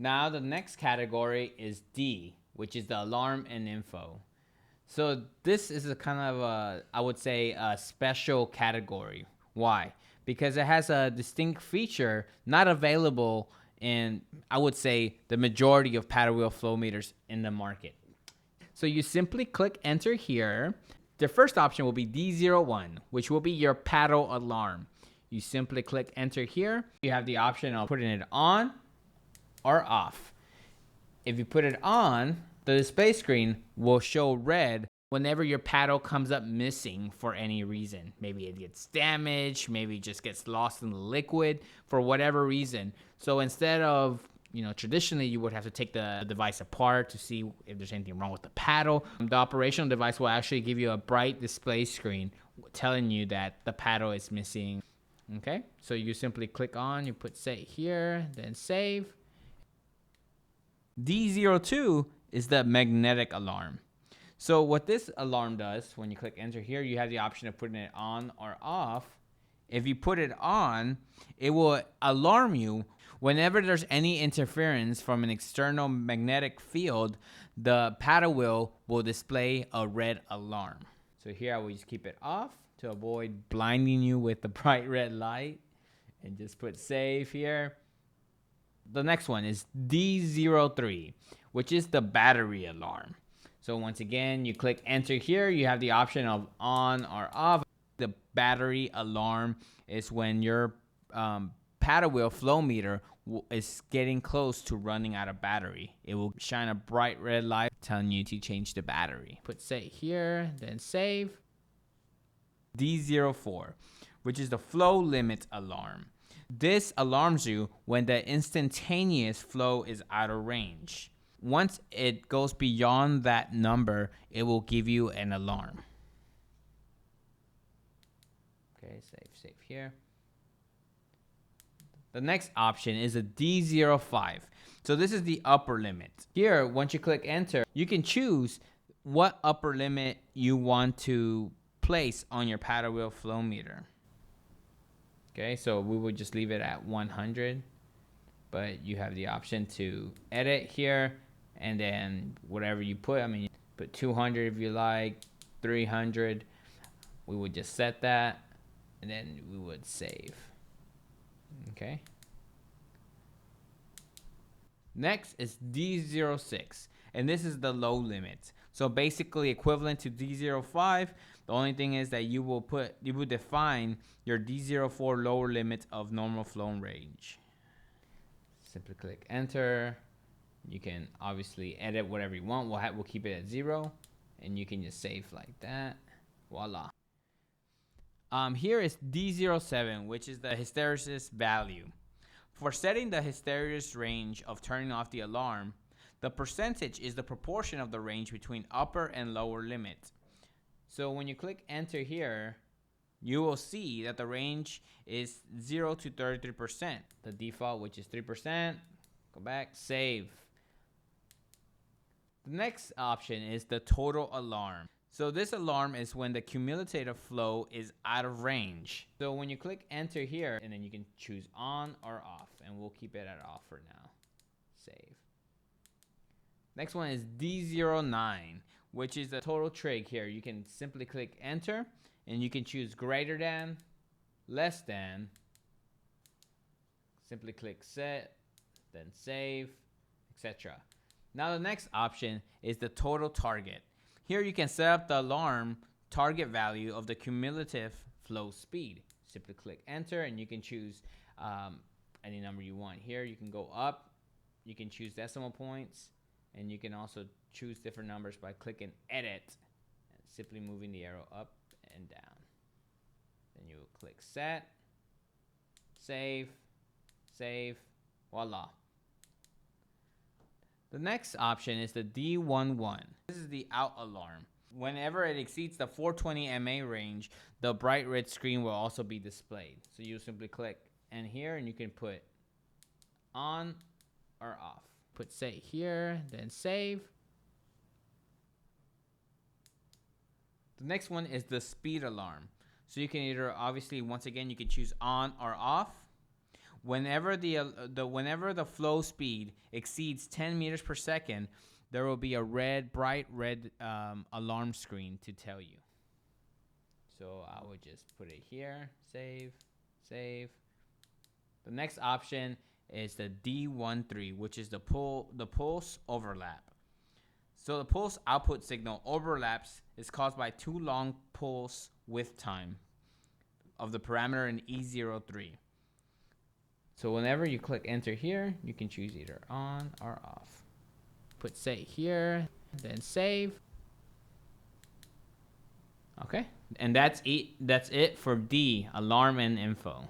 Now the next category is D, which is the alarm and info. So this is a kind of a, I would say, a special category. Why? Because it has a distinct feature not available in, I would say, the majority of paddle wheel flow meters in the market. So you simply click enter here. The first option will be D01, which will be your paddle alarm. You simply click enter here. You have the option of putting it on or off. If you put it on, the display screen will show red whenever your paddle comes up missing for any reason. Maybe it gets damaged, maybe it just gets lost in the liquid for whatever reason. So instead of, traditionally you would have to take the device apart to see if there's anything wrong with the paddle, the operational device will actually give you a bright display screen telling you that the paddle is missing. Okay, so you simply click on, you put save here, then save. D02 is the magnetic alarm. So what this alarm does, when you click enter here, you have the option of putting it on or off. If you put it on, it will alarm you whenever there's any interference from an external magnetic field. The paddle wheel will display a red alarm. So here I will just keep it off to avoid blinding you with the bright red light, and just put save here. The next one is D03, which is the battery alarm. So once again, you click enter here, you have the option of on or off. The battery alarm is when your paddle wheel flow meter is getting close to running out of battery. It will shine a bright red light telling you to change the battery. Put save here, then save. D04, which is the flow limit alarm. This alarms you when the instantaneous flow is out of range. Once it goes beyond that number, it will give you an alarm. Okay, save here. The next option is a D05. So this is the upper limit. Here, once you click enter, you can choose what upper limit you want to place on your paddle wheel flow meter. Okay, so we would just leave it at 100, but you have the option to edit here, and then whatever you put, put 200 if you like, 300. We would just set that, and then we would save. Okay. Next is D06, and this is the low limit. So basically equivalent to D05. The only thing is that you will define your D04 lower limit of normal flow range. Simply click enter. You can obviously edit whatever you want. We'll keep it at 0, and you can just save like that. Voila. Here is D07, which is the hysteresis value. For setting the hysteresis range of turning off the alarm, the percentage is the proportion of the range between upper and lower limit. So when you click enter here, you will see that the range is 0 to 33%. The default, which is 3%. Go back, save. The next option is the total alarm. So this alarm is when the cumulative flow is out of range. So when you click enter here, and then you can choose on or off, and we'll keep it at off for now. Save. Next one is D09, which is the total trig here. You can simply click enter, and you can choose greater than, less than. Simply click set, then save, etc. Now the next option is the total target. Here you can set up the alarm target value of the cumulative flow speed. Simply click enter, and you can choose any number you want. Here you can go up, you can choose decimal points, and you can also choose different numbers by clicking edit and simply moving the arrow up and down. Then you will click set, save, voila. The next option is the D11. This is the out alarm. Whenever it exceeds the 420 mA range, the bright red screen will also be displayed. So you simply click in here, and you can put on or off. Put say here, then save. The next one is the speed alarm. So you can either, obviously, once again, you can choose on or off. whenever the flow speed exceeds 10 meters per second, there will be a bright red alarm screen to tell you. So I would just put it here, save. The next option is the D13, which is the pulse overlap. So the pulse output signal overlaps is caused by too long pulse width time of the parameter in E03. So whenever you click enter here, you can choose either on or off. Put say here, then save. Okay, and that's it for D, alarm and info.